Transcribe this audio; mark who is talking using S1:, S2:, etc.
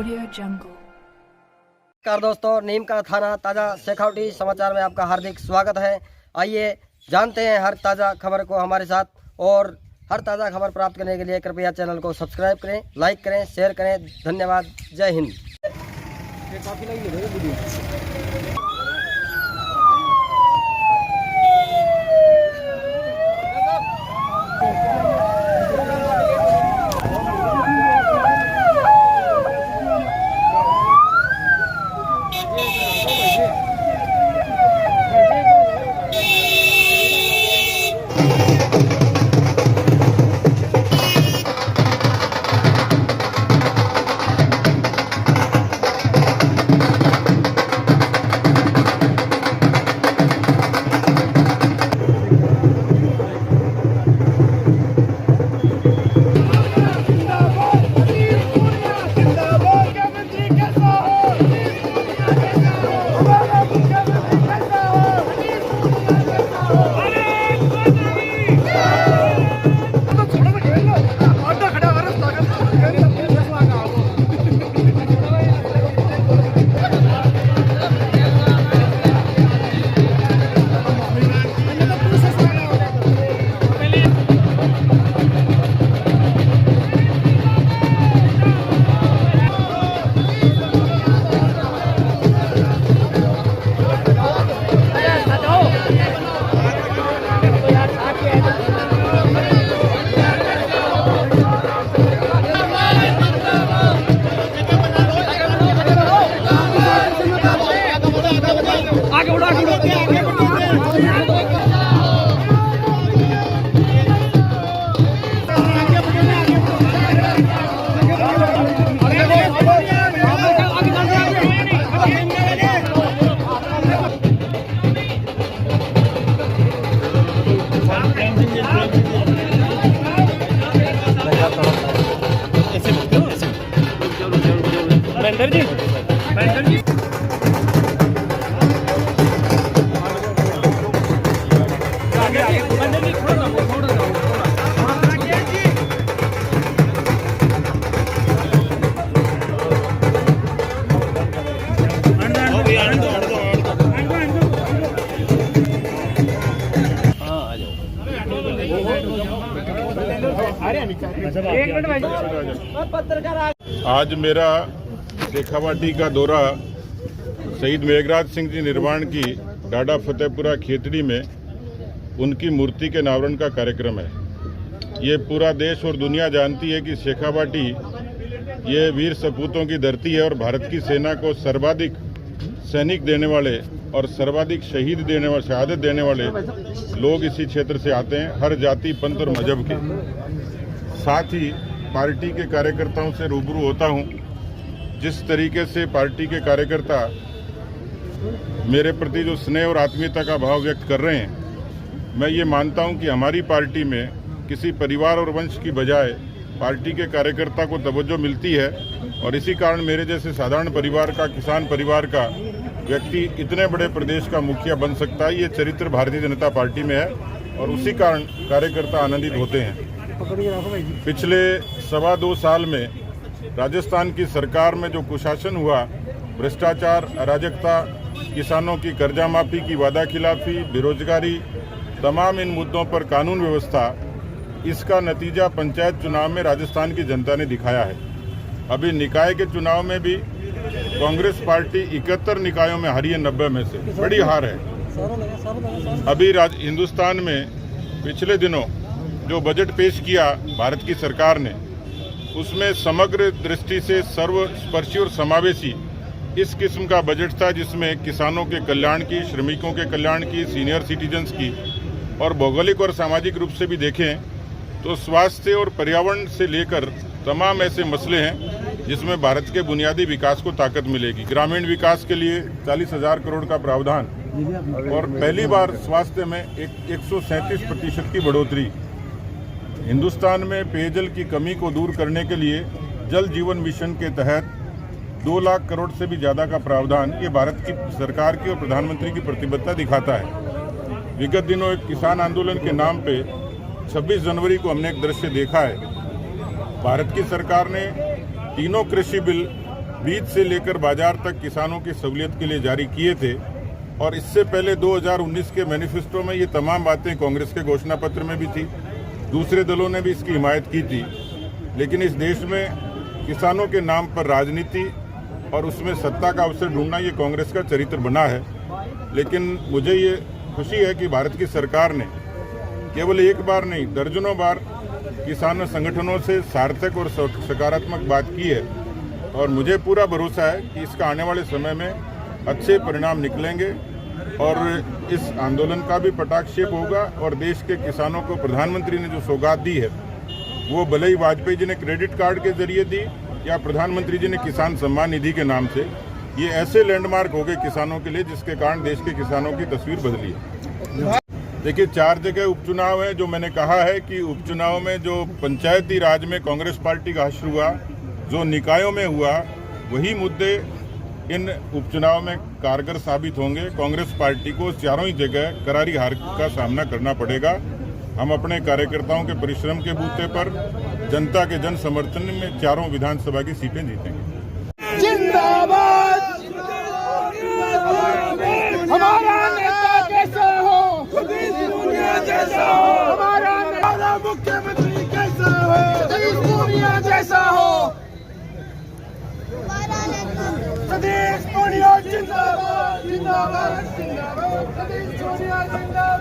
S1: नमस्कार दोस्तों, नीम का थाना ताज़ा शेखावटी समाचार में आपका हार्दिक स्वागत है। आइए जानते हैं हर ताज़ा खबर को हमारे साथ, और हर ताज़ा खबर प्राप्त करने के लिए कृपया चैनल को सब्सक्राइब करें, लाइक करें, शेयर करें। धन्यवाद। जय हिंद।
S2: आज मेरा शेखावाटी का दौरा शहीद मेघराज सिंह जी निर्माण की डाडा फतेहपुरा खेतड़ी में उनकी मूर्ति के अनावरण का कार्यक्रम है। ये पूरा देश और दुनिया जानती है कि शेखावाटी ये वीर सपूतों की धरती है और भारत की सेना को सर्वाधिक सैनिक देने वाले और सर्वाधिक शहादत देने वाले लोग इसी क्षेत्र से आते हैं, हर जाति पंथ और मजहब के। साथ ही पार्टी के कार्यकर्ताओं से रूबरू होता हूं। जिस तरीके से पार्टी के कार्यकर्ता मेरे प्रति जो स्नेह और आत्मीयता का भाव व्यक्त कर रहे हैं, मैं ये मानता हूं कि हमारी पार्टी में किसी परिवार और वंश की बजाय पार्टी के कार्यकर्ता को तवज्जो मिलती है, और इसी कारण मेरे जैसे साधारण परिवार का, किसान परिवार का व्यक्ति इतने बड़े प्रदेश का मुखिया बन सकता है। ये चरित्र भारतीय जनता पार्टी में है और उसी कारण कार्यकर्ता आनंदित होते हैं। पिछले 2.25 साल में राजस्थान की सरकार में जो कुशासन हुआ, भ्रष्टाचार, अराजकता, किसानों की कर्जा माफी की वादा खिलाफी, बेरोजगारी, तमाम इन मुद्दों पर कानून व्यवस्था, इसका नतीजा पंचायत चुनाव में राजस्थान की जनता ने दिखाया है। अभी निकाय के चुनाव में भी कांग्रेस पार्टी 71 निकायों में हारी है, 90 में से बड़ी हार है। अभी हिंदुस्तान में पिछले दिनों जो बजट पेश किया भारत की सरकार ने, उसमें समग्र दृष्टि से सर्वस्पर्शी और समावेशी इस किस्म का बजट था, जिसमें किसानों के कल्याण की, श्रमिकों के कल्याण की, सीनियर सिटीजन्स की, और भौगोलिक और सामाजिक रूप से भी देखें तो स्वास्थ्य और पर्यावरण से लेकर तमाम ऐसे मसले हैं जिसमें भारत के बुनियादी विकास को ताकत मिलेगी। ग्रामीण विकास के लिए 40,000 करोड़ का प्रावधान, और पहली बार स्वास्थ्य में 137% की बढ़ोतरी। हिंदुस्तान में पेयजल की कमी को दूर करने के लिए जल जीवन मिशन के तहत 2 लाख करोड़ से भी ज़्यादा का प्रावधान, ये भारत की सरकार की और प्रधानमंत्री की प्रतिबद्धता दिखाता है। विगत दिनों एक किसान आंदोलन के नाम पे 26 जनवरी को हमने एक दृश्य देखा है। भारत की सरकार ने तीनों कृषि बिल बीज से लेकर बाजार तक किसानों की सहूलियत के लिए जारी किए थे और इससे पहले 2019 के मैनिफेस्टो में ये तमाम बातें कांग्रेस के घोषणा पत्र में भी थी, दूसरे दलों ने भी इसकी हिमायत की थी। लेकिन इस देश में किसानों के नाम पर राजनीति और उसमें सत्ता का अवसर ढूंढना ये कांग्रेस का चरित्र बना है। लेकिन मुझे ये खुशी है कि भारत की सरकार ने केवल एक बार नहीं, दर्जनों बार किसान संगठनों से सार्थक और सकारात्मक बात की है और मुझे पूरा भरोसा है कि इसका आने वाले समय में अच्छे परिणाम निकलेंगे और इस आंदोलन का भी पटाक्षेप होगा और देश के किसानों को प्रधानमंत्री ने जो सौगात दी है, वो भले ही वाजपेयी जी ने क्रेडिट कार्ड के जरिए दी या प्रधानमंत्री जी ने किसान सम्मान निधि के नाम से, ये ऐसे लैंडमार्क हो गए किसानों के लिए जिसके कारण देश के किसानों की तस्वीर बदली है। देखिए, 4 जगह उपचुनाव है। जो मैंने कहा है कि उपचुनाव में जो पंचायती राज में कांग्रेस पार्टी का हश्र हुआ, जो निकायों में हुआ, वही मुद्दे इन उपचुनाव में कारगर साबित होंगे। कांग्रेस पार्टी को चारों ही जगह करारी हार का सामना करना पड़ेगा। हम अपने कार्यकर्ताओं के परिश्रम के बूते पर जनता के जन समर्थन में चारों विधानसभा की सीटें जीतेंगे।
S3: जिंदाबाद, हमारा नेता कैसा हो, दुनिया जैसा हो, हमारा मुख्यमंत्री कैसा हो, दुनिया जैसा हो, सतीश पूनिया जिंदाबाद, जिंदाबाद, जिंदाबाद, सतीश पूनिया जिंदाबाद।